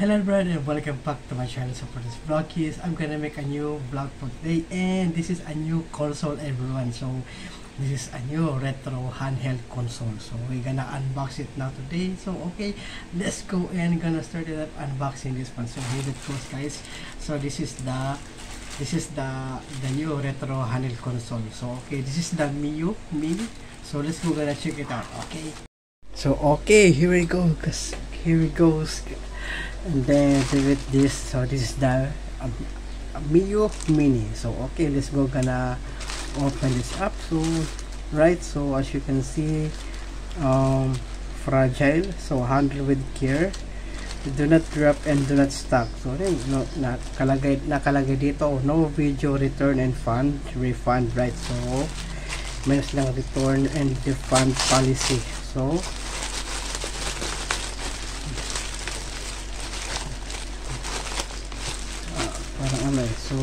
Hello everyone and welcome back to my channel. So for this vlog is I'm gonna make a new vlog for today, and this is a new console everyone. So this is a new retro handheld console, so we're gonna unbox it now today. So okay, let's go and gonna start it up unboxing this one. So here it goes guys. So this is the new retro handheld console. So okay, this is the Miyoo Mini. So let's go gonna check it out. Okay, so okay, here we go guys. Here it goes. And then with this, so this is the Miyoo Mini. So okay, let's go gonna open this up. So right, so as you can see, fragile, so handle with care, do not drop and do not stack. So then nakalagay dito, no video return and refund, right? So menos lang return and refund policy. So parang ano so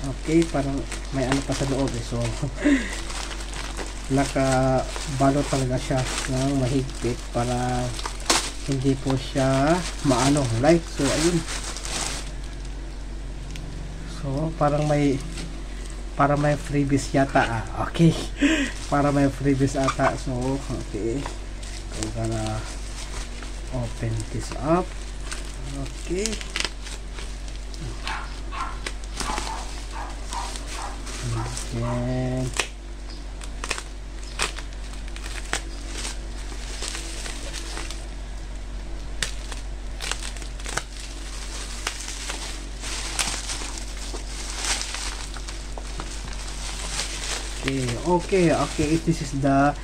okay, parang may ano pa sa loob so nakabalo talaga siya ng mahigpit para hindi po siya maano, right? So ayun, so parang may freebies yata okay para may freebies ata. So okay, I'm gonna open this up. Okay, and okay, this is the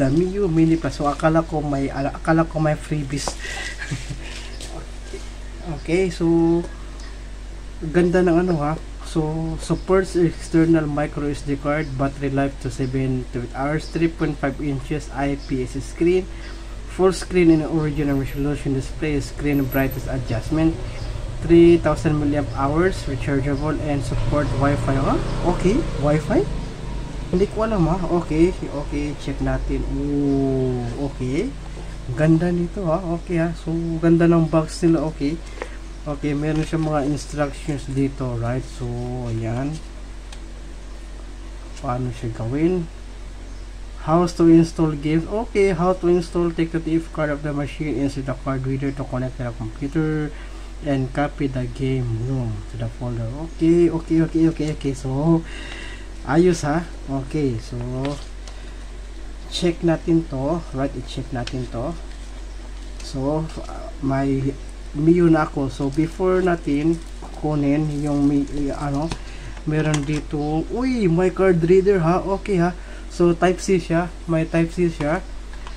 Miyoo Mini Plus. So akala ko may freebies. Okay, so ganda ng ano so supports external micro SD card, battery life to 7 to 8 hours, 3.5 inches IPS screen, full screen in original resolution display, screen brightness adjustment, 3000 mAh, rechargeable, and support Wi-Fi. Okay, Wi-Fi? Hindi ko alam Okay, check natin. Okay. Ganda nito Okay so ganda ng box nila. Okay, meron siya mga instructions dito, right? So ayan, paano siya gawin, how to install games. Okay, how to install, take the TF card of the machine, insert the card reader to connect to the computer, and copy the game room to the folder. Okay, so ayos okay, so check natin to, right? I-check natin to. So may Miyoo na ako. So before natin kunin yung meron dito, may card reader okay so type C siya, may type C siya,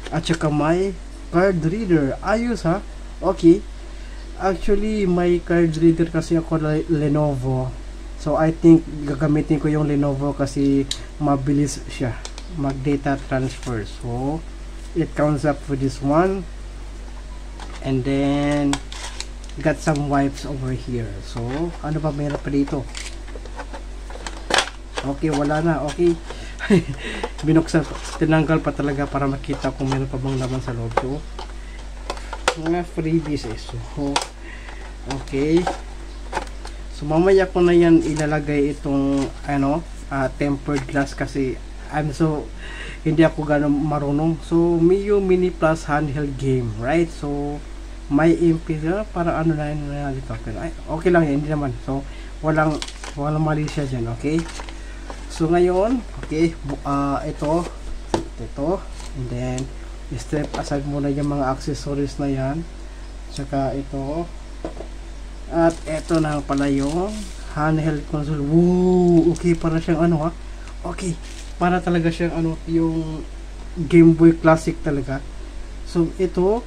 at saka may card reader. Ayos okay, actually may card reader kasi ako Lenovo, so I think gagamitin ko yung Lenovo kasi mabilis siya mag data transfer. So it comes up with this one, and then got some wipes over here. So ano ba meron pa dito? Okay, wala na. Okay. Binuksan, tinanggal pa talaga para makita kung meron pa bang laman sa loob. So mga freebies so okay, so mamaya ko na yan ilalagay itong tempered glass kasi hindi ako ganun marunong. So Miyoo Mini Plus handheld game, right? So may MP para ano na yun dito. Okay lang yan, hindi naman. So walang mali siya dyan. Okay, so ngayon okay, ito, and then step aside muna yung mga accessories na yan, saka ito, at ito na pala yung handheld console. Okay, para siyang okay, para talaga siyang yung Game Boy Classic talaga. So ito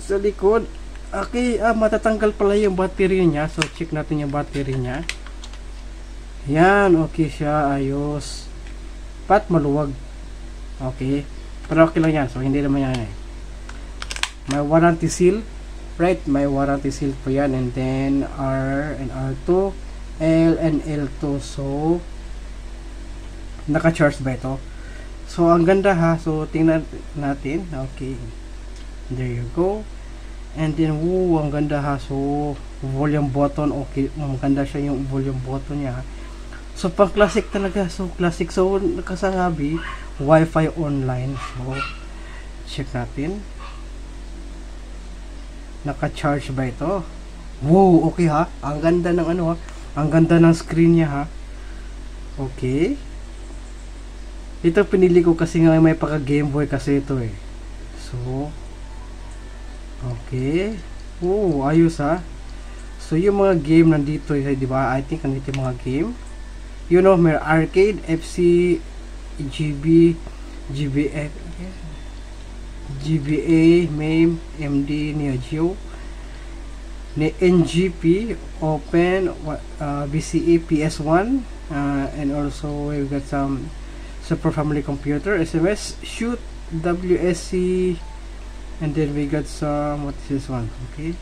sa likod, okay, matatanggal pala yung battery niya. So check natin yung battery niya. Yan, okay siya, ayos, pat maluwag. Okay, pero okay lang yan, so hindi naman yan may warranty seal, right? May warranty seal po yan, and then R and R2, L and L2. So naka-charge ba ito? So ang ganda so tingnan natin. Okay, There you go. And then, woo, ang ganda ha. So, volume button, okay. Maganda siya yung volume button niya. So, pang classic talaga. So, classic. So, nakasabi, Wi-Fi online. So, check natin. Naka-charge ba ito? Wow, okay ha. Ang ganda ng ano ha. Ang ganda ng screen niya ha. Okay. Ito pinili ko kasi nga may paka Game Boy kasi ito eh. So, okay. Oh, ayos ha. So, yung mga game nandito, di ba? I think nandito yung mga game. You know, may arcade, FC, GB, GBA, MAME, MD, Neo Geo, NGP, Open, BCE, PS1, and also we've got some Super Family Computer, SMS, Shoot, WSC, and then we got some, what is this one? Okay.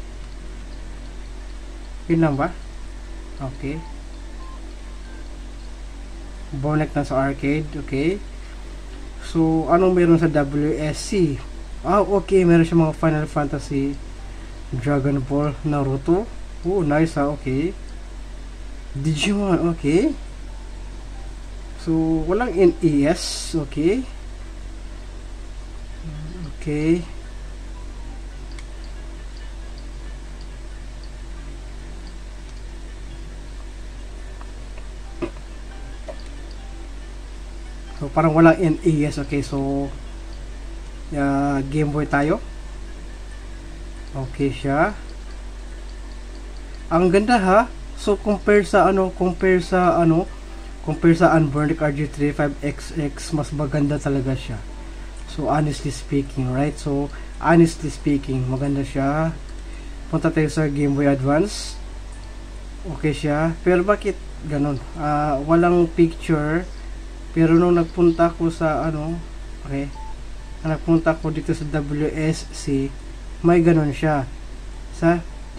Yun lang ba? Okay. Bonek na sa arcade. Okay. So, anong meron sa WSC? Okay. Meron siya mga Final Fantasy, Dragon Ball, Naruto. Oh, nice ha. Okay. Digimon. Okay. So, walang NES. Okay. Okay. So, parang walang NES. Okay, so Game Boy tayo. Okay siya. Ang ganda ha. So, compare sa Unburned RG35XX, mas maganda talaga siya. So, honestly speaking, right? So, honestly speaking, maganda siya. Punta tayo sa Game Boy Advance. Okay siya. Pero bakit ganun? Walang picture. Pero nung nagpunta ko sa okay, nagpunta ko dito sa WSC, may ganun siya.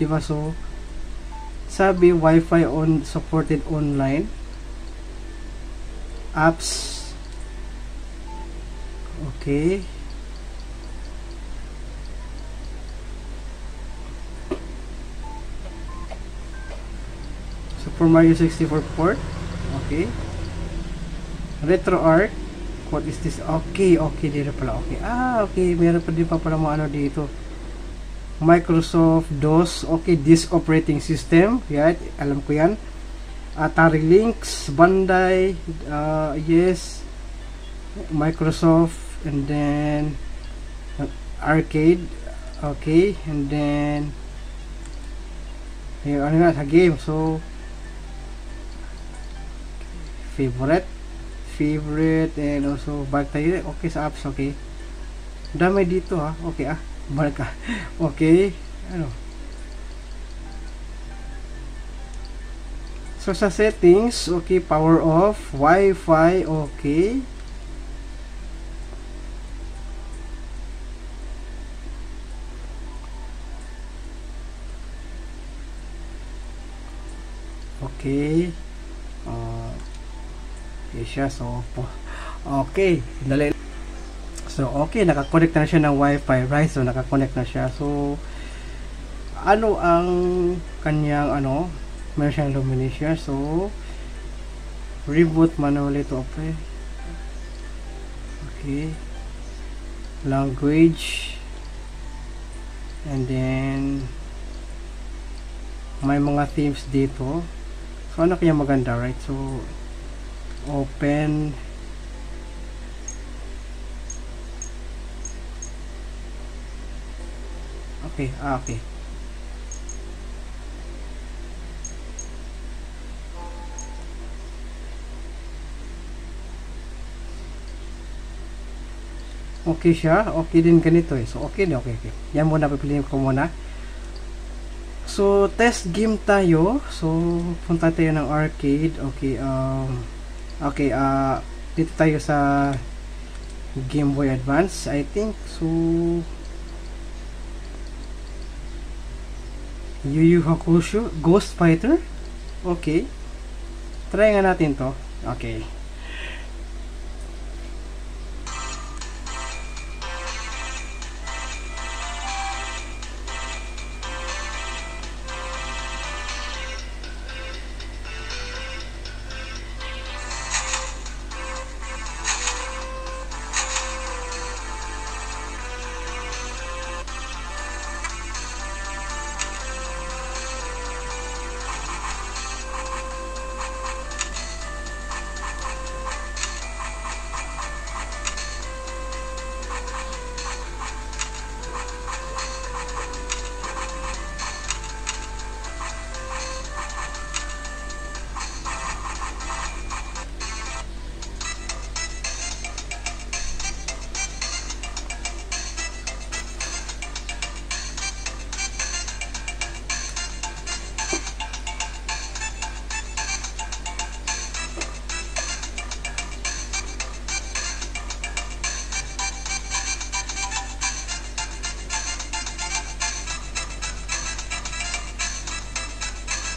Diba? So, sabi Wi-Fi on supported online apps. Okay. Super Mario 64 port. Okay. RetroArch. What is this? Okay, dito pala. Okay. Okay. Meron pa din pa pala mga dito. Microsoft DOS. Okay, disk operating system. Yan, alam ko yan. Atari Lynx, Bandai, yes. Microsoft, and then arcade. Okay, and then yung sa game. So, favorite, and also balik tayo. Okay, sa apps. Okay, dami dito ha. Okay balik ka. Okay, so sa settings, okay, power off, Wi-Fi. Okay, okay. Okay siya. So, okay, dali. So, okay, nakakonect na siya ng Wi-Fi, right? So, nakakonect na siya. So, ano ang kanyang meron siyang illumination. So, reboot manually to open. Okay, language, and then may mga themes dito. So, ano kaya maganda, right? So, open. Okay, okay. Okay siya. Okay din ganito eh. So, okay. Yan muna, pipiliin ko muna. So, test game tayo. So, punta tayo ng arcade. Okay, okay, dito tayo sa Game Boy Advance, I think. So, Yu Yu Hakusho Ghost Fighter. Okay, try nga natin to. Okay,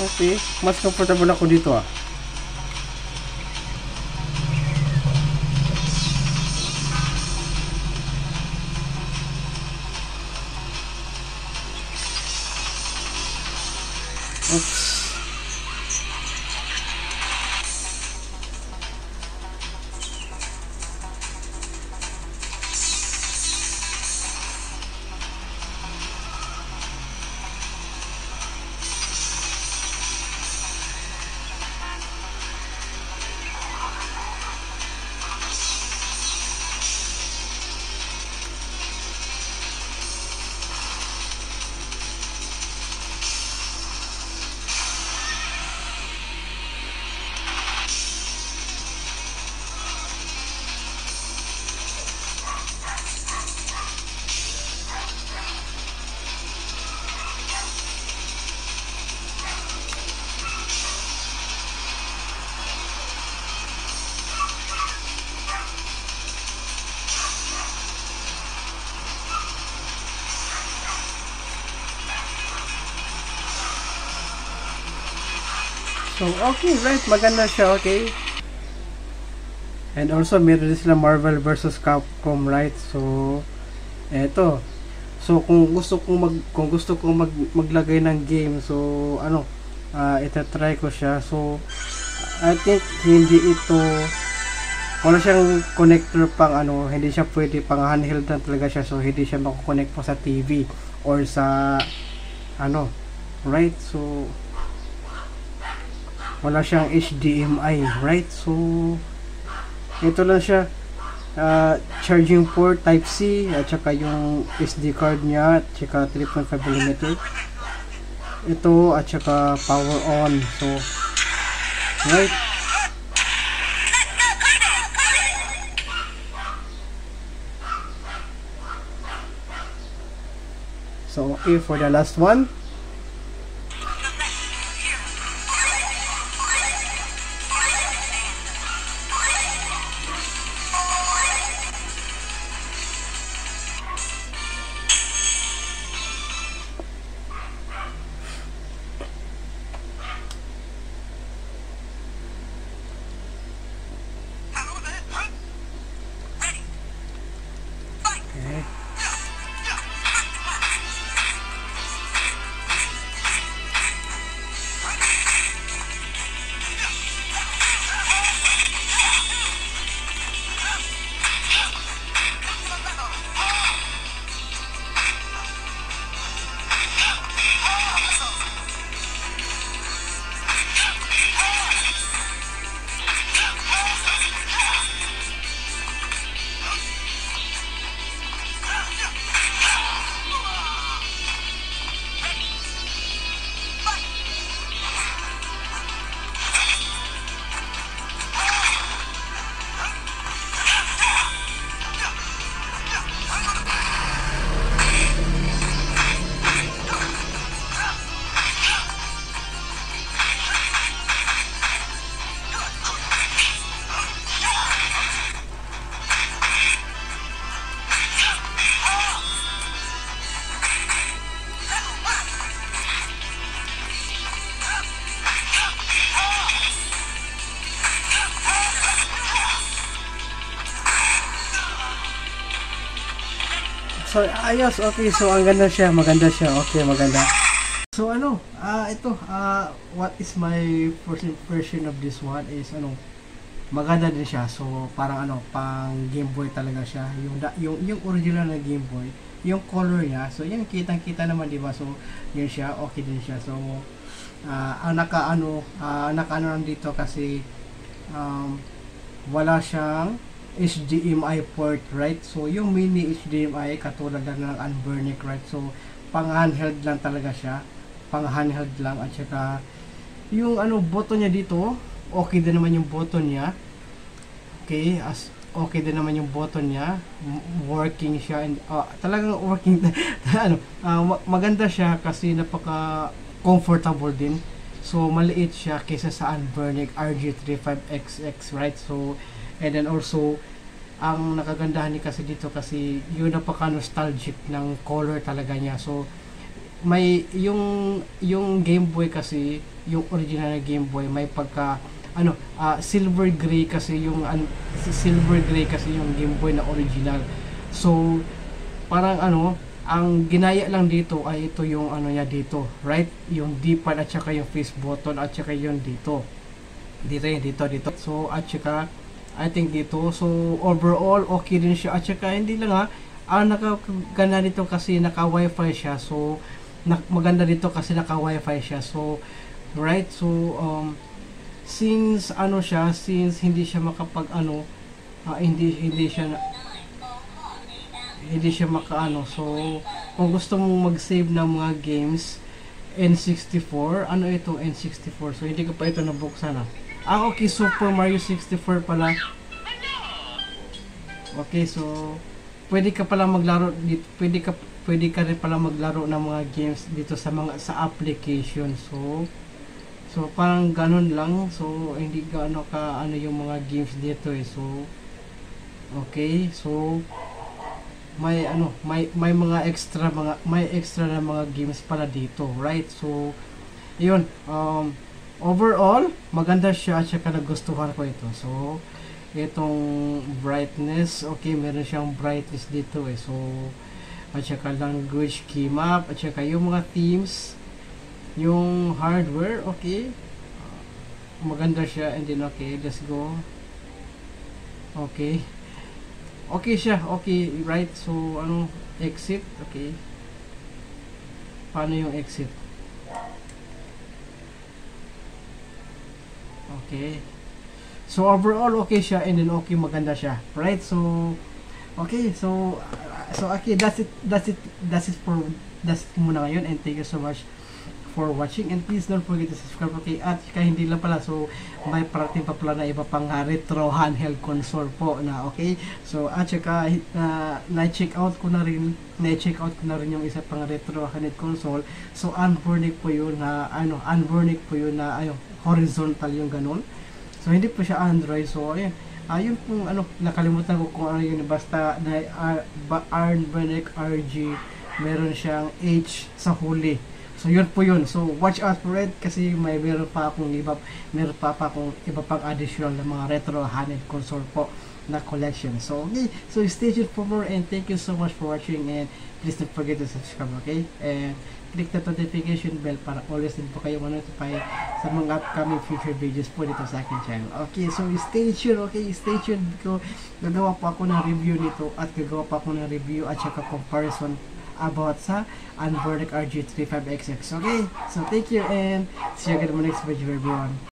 Okay, mas comfortable ako dito ah. Oops. So, okay, right, maganda siya, okay. And also, meron din sila Marvel vs. Capcom, right? So, eto. So, kung gusto kong maglagay ng game, so, ano, itatry ko siya. So, I think, hindi ito, wala siyang connector pang, ano, hindi siya pwede pang handheld na talaga siya. So, hindi siya makakonect po sa TV or sa, ano, right? So, wala siyang HDMI, right? So ito lang siya, charging port type C at saka yung SD card niya at saka 3.5mm ito at saka power on. So right, so okay, for the last one. Okay. So, ayos, okay. So, ang ganda siya, maganda siya. Okay, maganda. So, ano, ito, what is my first impression of this one is, ano, maganda din siya. So, parang, ano, pang Game Boy talaga siya. Yung original na Game Boy, yung color niya, so, yung kitang-kita naman, di ba? So, yun siya, okay din siya. So, ang naka-ano lang dito kasi, wala siyang HDMI port, right? So, yung mini HDMI, katulad lang ng Anbernic, right? So, pang handheld lang talaga siya. Pang handheld lang. At saka, yung ano, button niya dito, okay din naman yung button niya. Okay, okay din naman yung button niya. Working siya. And, talagang working. Maganda siya kasi napaka-comfortable din. So, maliit siya kaysa sa Anbernic RG35XX, right? So, and then also, ang nakagandahan ni kasi dito kasi yun napaka-nostalgic ng color talaga niya. So, may yung Game Boy kasi, yung original na Game Boy, may pagka silver gray kasi yung silver gray kasi yung Game Boy na original. So parang ang ginaya lang dito ay ito yung niya dito, right? Yung D-pad at saka yung face button at saka yung dito. Dito. So at saka I think dito. So overall okay din siya. At saka hindi lang ang nakaganda dito kasi naka wifi siya. So maganda dito kasi naka wifi siya. So right, so since since hindi siya makapag hindi siya so kung gusto mong mag-save ng mga games N64, ito N64, so hindi ko pa ito nabuksan okay, Super Mario 64 pala. Okay, so pwede ka pala maglaro dito, pwede ka rin pala maglaro ng mga games dito sa application. So parang ganun lang. So hindi gaano ka yung mga games dito so okay, so may mga extra na mga games pala dito, right? So yun, overall maganda siya at saka nagustuhan ko ito. So itong brightness, okay, meron siyang brightness dito so at saka language key map at saka yung mga themes, yung hardware, okay, maganda siya. And then okay, let's go. Okay siya, okay, right? So exit, okay, paano yung exit? Okay, so overall okay siya. And then okay, maganda siya, right? So okay, so okay, that's it muna ngayon. And thank you so much for watching, and please don't forget to subscribe, okay? At hindi lang pala, so may parating pa pala na iba pang retro handheld console po na, okay? So at saka na-check out ko na rin yung isa pang retro handheld console. So unburnick po yun na horizontal yung ganun. So hindi po siya Android. So ayun pong nakalimutan ko kung ano yun, basta na Unburnick RG, meron siyang H sa huli. So yun po yun. So watch out for it kasi meron pa akong iba pang additional na mga retro handheld console po na collection. So okay, so stay tuned for more, and thank you so much for watching, and please don't forget to subscribe, okay? And click the notification bell para always din po kayo ma-notify sa mga upcoming future videos po dito sa aking channel. Okay, so stay tuned, okay? Stay tuned because gagawa po ako ng review nito at gagawa pa ako ng review at saka comparison about sa Unburnick RG35XX. Okay, so thank you, and see you again in my next video, everyone.